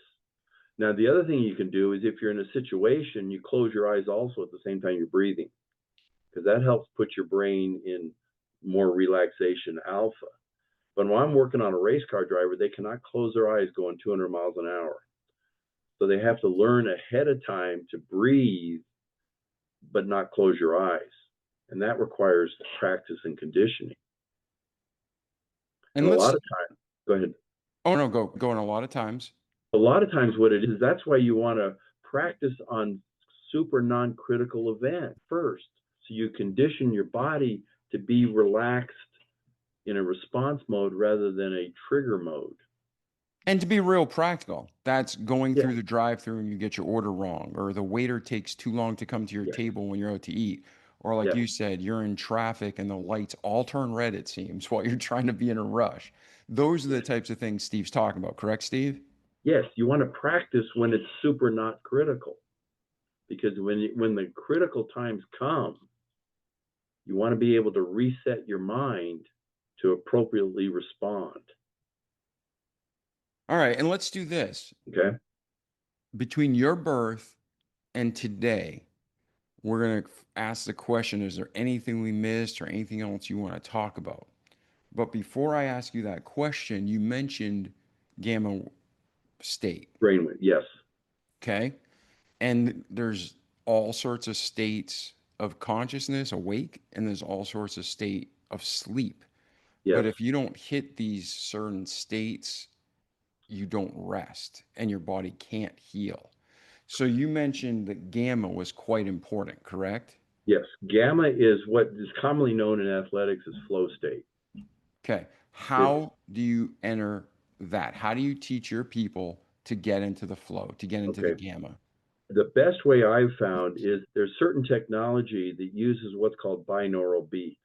Now, the other thing you can do is, if you're in a situation, you close your eyes also at the same time you're breathing, because that helps put your brain in more relaxation alpha. But when I'm working on a race car driver, they cannot close their eyes going 200 miles an hour. So they have to learn ahead of time to breathe, but not close your eyes. And that requires practice and conditioning. And And a let's, lot of times, go ahead. oh no, go in a lot of times. A lot of times what it is, that's why you want to practice on super non-critical event first. So you condition your body to be relaxed in a response mode rather than a trigger mode. And to be real practical, that's going Yeah. through the drive-through and you get your order wrong, or the waiter takes too long to come to your Yes. table when you're out to eat, or like Yes. you said, you're in traffic and the lights all turn red, it seems, while you're trying to be in a rush. Those are the Yes. types of things Steve's talking about, correct, Steve? Yes. You want to practice when it's super not critical, because when the critical times come, you want to be able to reset your mind to appropriately respond. All right, and let's do this. Okay. Between your birth and today, we're going to ask the question, is there anything we missed or anything else you want to talk about? But before I ask you that question, you mentioned gamma state, Brainwave. Yes. okay? And there's all sorts of states of consciousness awake, and there's all sorts of state of sleep. Yes. But if you don't hit these certain states, you don't rest and your body can't heal. So you mentioned that gamma was quite important, correct? Yes. Gamma is what is commonly known in athletics as flow state. Okay. How do you enter that? How do you teach your people to get into the flow, to get into the Okay. gamma? The best way I've found is there's certain technology that uses what's called binaural beats.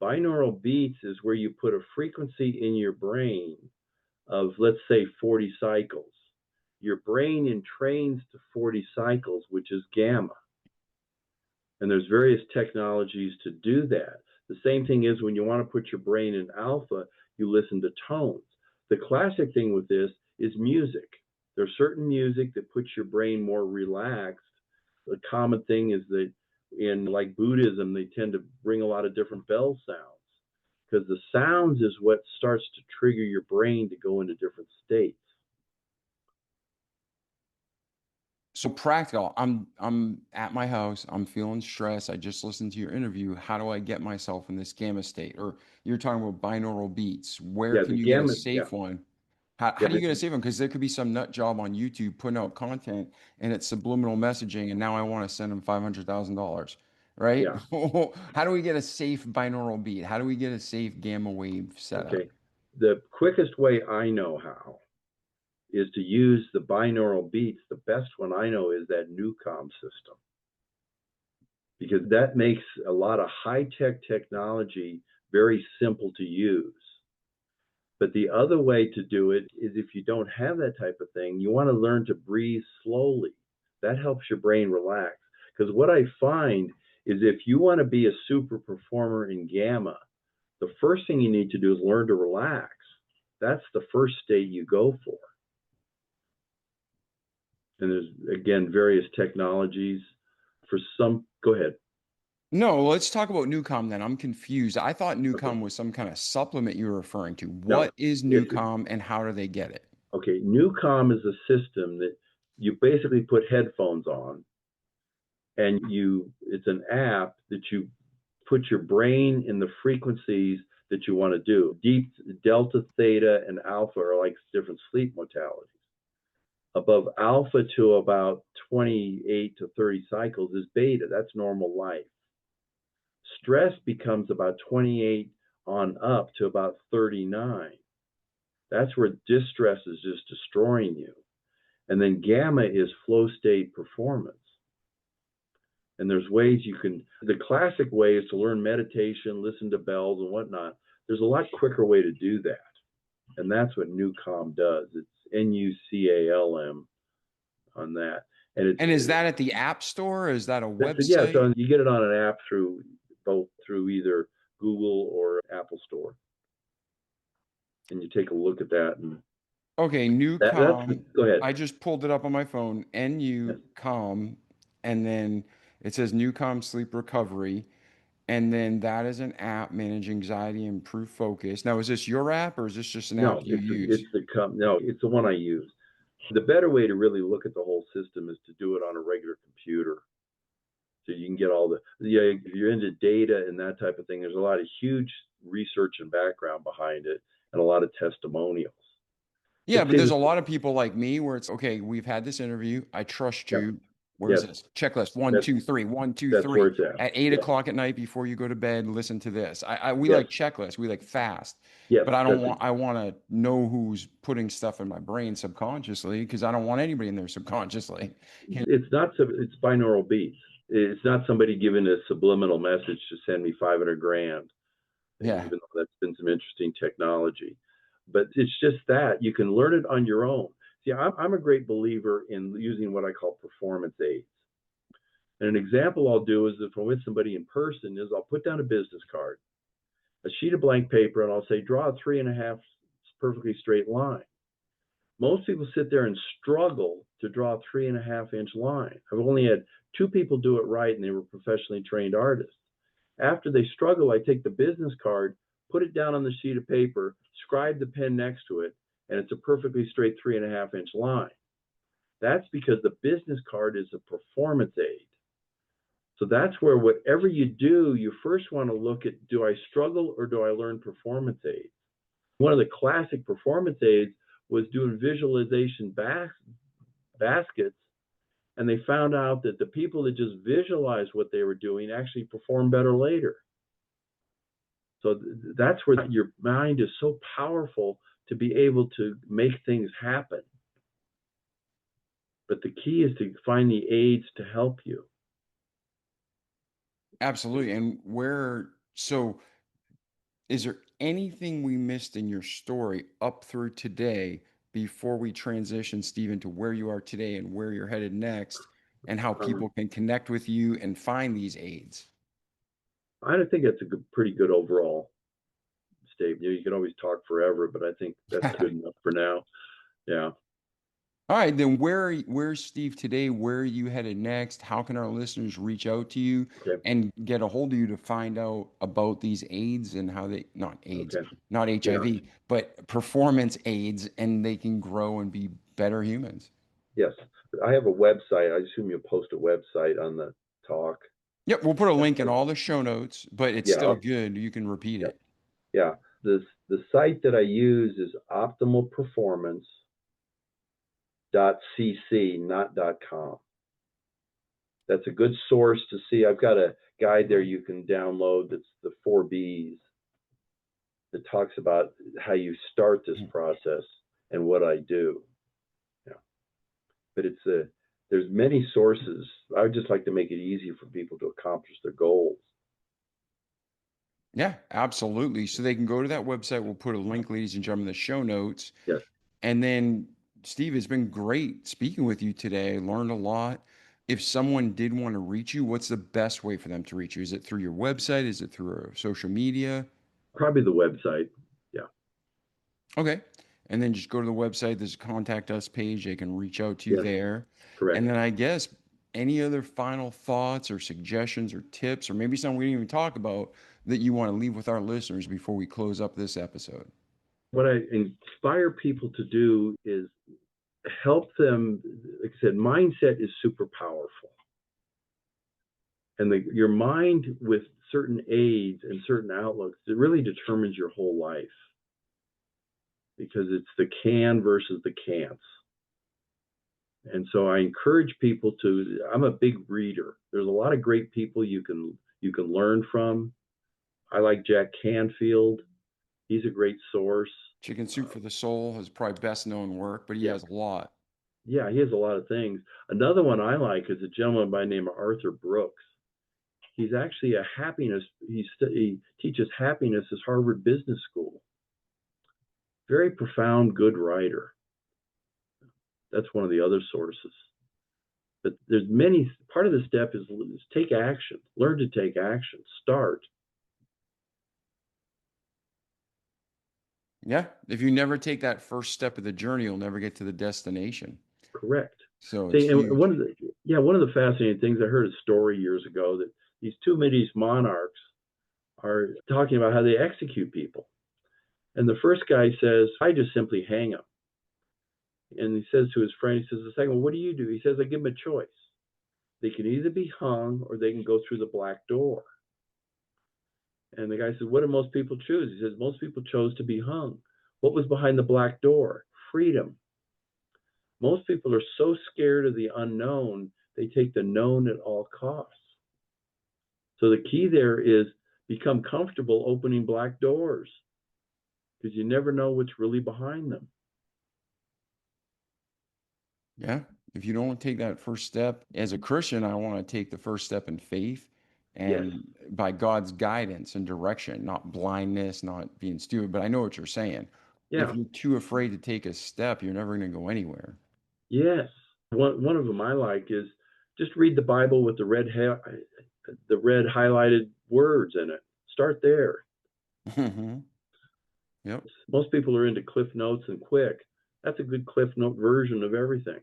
Binaural beats is where you put a frequency in your brain of, let's say, 40 cycles. Your brain entrains to 40 cycles, which is gamma. And there's various technologies to do that. The same thing is when you want to put your brain in alpha, you listen to tones. The classic thing with this is music. There's certain music that puts your brain more relaxed. The common thing is that in like Buddhism, they tend to bring a lot of different bell sounds because the sounds is what starts to trigger your brain to go into different states. So practical. I'm at my house. I'm feeling stressed. I just listened to your interview. How do I get myself in this gamma state? Or you're talking about binaural beats. Where Yeah, can the you get a gamma, safe one? How yeah, do you get a safe one? Because there could be some nut job on YouTube putting out content and it's subliminal messaging, and now I want to send him $500,000, right? yeah. How do we get a safe binaural beat? How do we get a safe gamma wave setup? Okay. The quickest way I know how is to use the binaural beats. The best one I know is that NuCalm system, because that makes a lot of high-tech technology very simple to use. But the other way to do it is if you don't have that type of thing, you want to learn to breathe slowly. That helps your brain relax. Because what I find is if you want to be a super performer in gamma, the first thing you need to do is learn to relax. That's the first state you go for. And there's, again, various technologies for some. Go ahead. No, let's talk about NuCalm then. I'm confused. I thought NuCalm Okay. was some kind of supplement you were referring to. No, What is NuCalm and how do they get it? okay. NuCalm is a system that you basically put headphones on, and it's an app that you put your brain in the frequencies that you want to do. Deep delta, theta, and alpha are like different sleep modalities. Above alpha to about 28 to 30 cycles is beta. That's normal life. Stress becomes about 28 on up to about 39. That's where distress is just destroying you. And then gamma is flow state performance. And there's ways you can, the classic way is to learn meditation, listen to bells and whatnot. There's a lot quicker way to do that. And that's what NuCalm does. It's NuCalm on that. And is that at the App Store or is that a website? Yeah, so you get it on an app through either Google or Apple Store. And you take a look at that. And okay, NuCalm. Go ahead. I just pulled it up on my phone. NuCalm, and then it says NuCalm Sleep Recovery. And then that is an app manage anxiety and improve focus. Now, is this your app or is this just an app you use? It's the one I use. The better way to really look at the whole system is to do it on a regular computer. So you can get all if you're into data and that type of thing, there's a lot of huge research and background behind it and a lot of testimonials. Yeah, but there's a lot of people like me where it's, okay, we've had this interview. I trust you. Where's this? Checklist. 1, 2, 3, 1, 2, 3. That's where it's at. At 8 o'clock at night before you go to bed, listen to this. We like checklists. We like fast. Yes, but I want to know who's putting stuff in my brain subconsciously because I don't want anybody in there subconsciously. It's binaural beats. It's not somebody giving a subliminal message to send me $500,000. Yeah. Even though that's been some interesting technology. But it's just that you can learn it on your own. See, I'm a great believer in using what I call performance aids. And an example I'll do is if I'm with somebody in person is I'll put down a business card, a sheet of blank paper, and I'll say, draw a 3.5 perfectly straight line. Most people sit there and struggle to draw a 3.5-inch line. I've only had 2 people do it right, and they were professionally trained artists. After they struggle, I take the business card, put it down on the sheet of paper, scribe the pen next to it, and it's a perfectly straight 3.5-inch line. That's because the business card is a performance aid. So that's where whatever you do, you first want to look at, do I struggle or do I learn performance aids? One of the classic performance aids was doing visualization baskets, and they found out that the people that just visualized what they were doing actually performed better later. So that's where your mind is so powerful to be able to make things happen. But the key is to find the aids to help you. Absolutely. And so is there anything we missed in your story up through today before we transition, Stephen, to where you are today and where you're headed next, and how Um, people can connect with you and find these aids? I don't think that's a pretty good overall statement. You can always talk forever, but I think that's good enough for now. Yeah. All right, then where's Steve today? Where are you headed next? How can our listeners reach out to you Okay. and get a hold of you to find out about these aids and how not AIDS, Okay. not Yeah. HIV, but performance aids, and they can grow and be better humans? Yes. I have a website. I assume you'll post a website on the talk. Yep, we'll put a link in all the show notes, but it's still Yeah. good. You can repeat Yeah. it. Yeah. The site that I use is OptimalPerformance.cc, not .com. That's a good source to see. I've got a guide there you can download that's the 4Bs that talks about how you start this process and what I do. Yeah. But there's many sources. I would just like to make it easy for people to accomplish their goals. Yeah, absolutely. So they can go to that website. We'll put a link, ladies and gentlemen, in the show notes. Yes. And then, Steve, it's been great speaking with you today. I learned a lot. If someone did want to reach you, what's the best way for them to reach you? Is it through your website? Is it through social media? Probably the website. Yeah. Okay. And then just go to the website. There's a contact us page. They can reach out to you Yes. there. Correct. And then I guess any other final thoughts or suggestions or tips, or maybe something we didn't even talk about that you want to leave with our listeners before we close up this episode? What I inspire people to do is help them. Like I said, mindset is super powerful. And your mind with certain aids and certain outlooks, it really determines your whole life, because it's the can versus the can'ts. And so I encourage people to, I'm a big reader. There's a lot of great people you can learn from. I like Jack Canfield. He's a great source. Chicken Soup for the Soul is probably best known work, but he Yeah. has a lot. Yeah, he has a lot of things. Another one I like is a gentleman by the name of Arthur Brooks. He's actually a happiness, he teaches happiness at Harvard Business School. Very profound, good writer. That's one of the other sources. But there's many, part of the step is take action, learn to take action, start. Yeah. If you never take that first step of the journey, you'll never get to the destination. Correct. So it's See, and huge. one of the fascinating things, I heard a story years ago that these two Mideast monarchs are talking about how they execute people. And the first guy says, I just simply hang them. And he says to his friend, he says, the second one, what do you do? He says, I give them a choice. They can either be hung or they can go through the black door. And the guy says, what do most people choose? He says, most people chose to be hung. What was behind the black door? Freedom. Most people are so scared of the unknown, they take the known at all costs. So the key there is become comfortable opening black doors, because you never know what's really behind them. Yeah. If you don't take that first step as a Christian, I want to take the first step in faith and by God's guidance and direction, not blindness, not being stupid. But I know what you're saying. Yeah. If you're too afraid to take a step, you're never going to go anywhere. Yes. One of them I like is just read the Bible with the red highlighted words in it. Start there. Mm-hmm. Yep. Most people are into Cliff Notes and quick. That's a good Cliff Note version of everything.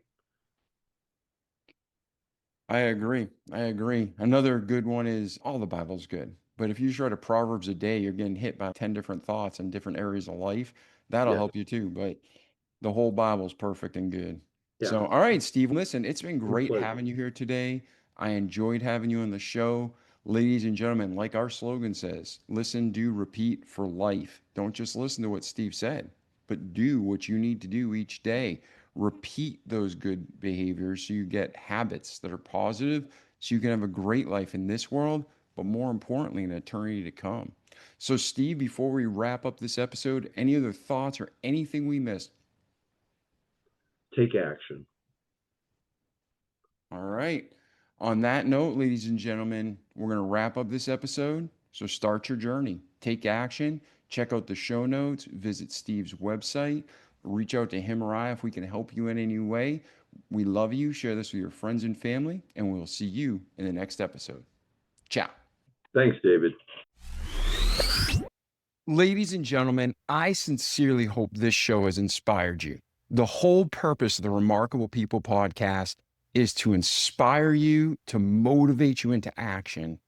I agree. I agree. Another good one is all the Bible's good. But if you just read a Proverbs a day, you're getting hit by 10 different thoughts in different areas of life. That'll Yes. help you too. But the whole Bible's perfect and good. Yeah. So, all right, Steve, listen, it's been My great pleasure. having you here today. I enjoyed having you on the show. Ladies and gentlemen, like our slogan says, listen, do, repeat for life. Don't just listen to what Steve said, but do what you need to do each day. Repeat those good behaviors so you get habits that are positive, so you can have a great life in this world, but more importantly, in eternity to come. So, Steve, before we wrap up this episode, any other thoughts or anything we missed? Take action. All right. On that note, ladies and gentlemen, we're going to wrap up this episode. So start your journey, take action, check out the show notes, visit Steve's website, reach out to him or I if we can help you in any way. We love you. Share this with your friends and family, and we'll see you in the next episode. Ciao. Thanks, David. Ladies and gentlemen, I sincerely hope this show has inspired you. The whole purpose of the Remarkable People podcast is to inspire you, to motivate you into action,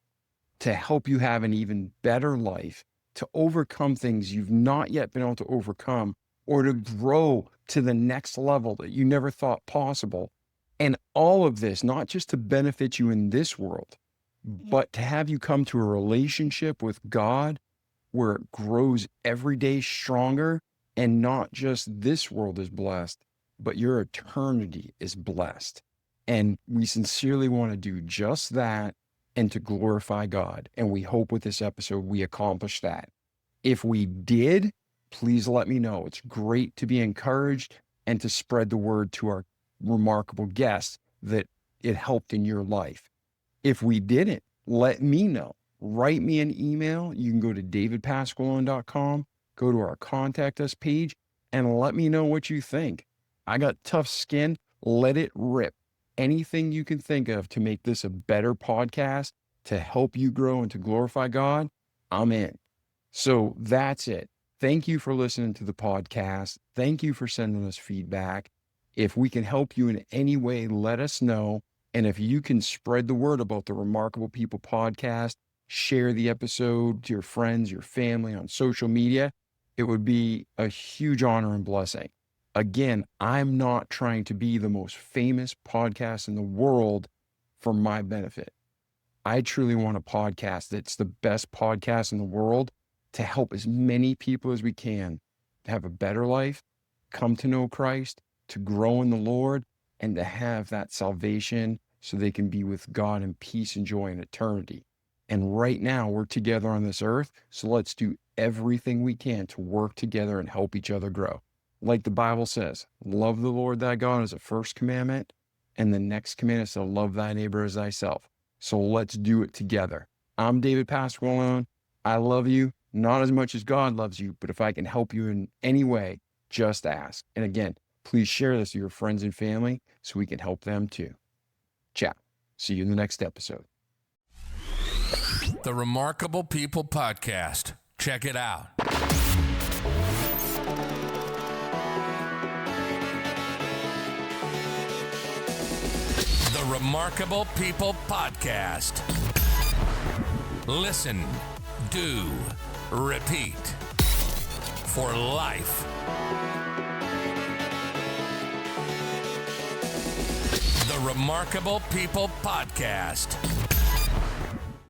to help you have an even better life, to overcome things you've not yet been able to overcome, or to grow to the next level that you never thought possible. And all of this, not just to benefit you in this world, but to have you come to a relationship with God where it grows every day stronger, and not just this world is blessed, but your eternity is blessed. And we sincerely want to do just that and to glorify God. And we hope with this episode, we accomplish that. If we did, please let me know. It's great to be encouraged and to spread the word to our remarkable guests that it helped in your life. If we didn't, let me know. Write me an email. You can go to davidpasqualone.com, go to our contact us page, and let me know what you think. I got tough skin. Let it rip. Anything you can think of to make this a better podcast, to help you grow and to glorify God, I'm in. So that's it. Thank you for listening to the podcast. Thank you for sending us feedback. If we can help you in any way, let us know. And if you can spread the word about the Remarkable People podcast, share the episode to your friends, your family on social media, it would be a huge honor and blessing. Again, I'm not trying to be the most famous podcast in the world for my benefit. I truly want a podcast that's the best podcast in the world to help as many people as we can to have a better life, come to know Christ, to grow in the Lord, and to have that salvation so they can be with God in peace and joy in eternity. And right now we're together on this earth, so let's do everything we can to work together and help each other grow. Like the Bible says, love the Lord thy God is the first commandment, and the next commandment is to love thy neighbor as thyself. So let's do it together. I'm David Pasqualone. I love you, not as much as God loves you, but if I can help you in any way, just ask. And again, please share this with your friends and family so we can help them too. Ciao. See you in the next episode. The Remarkable People Podcast. Check it out. The Remarkable People Podcast. Listen, do, repeat. For life. The Remarkable People Podcast.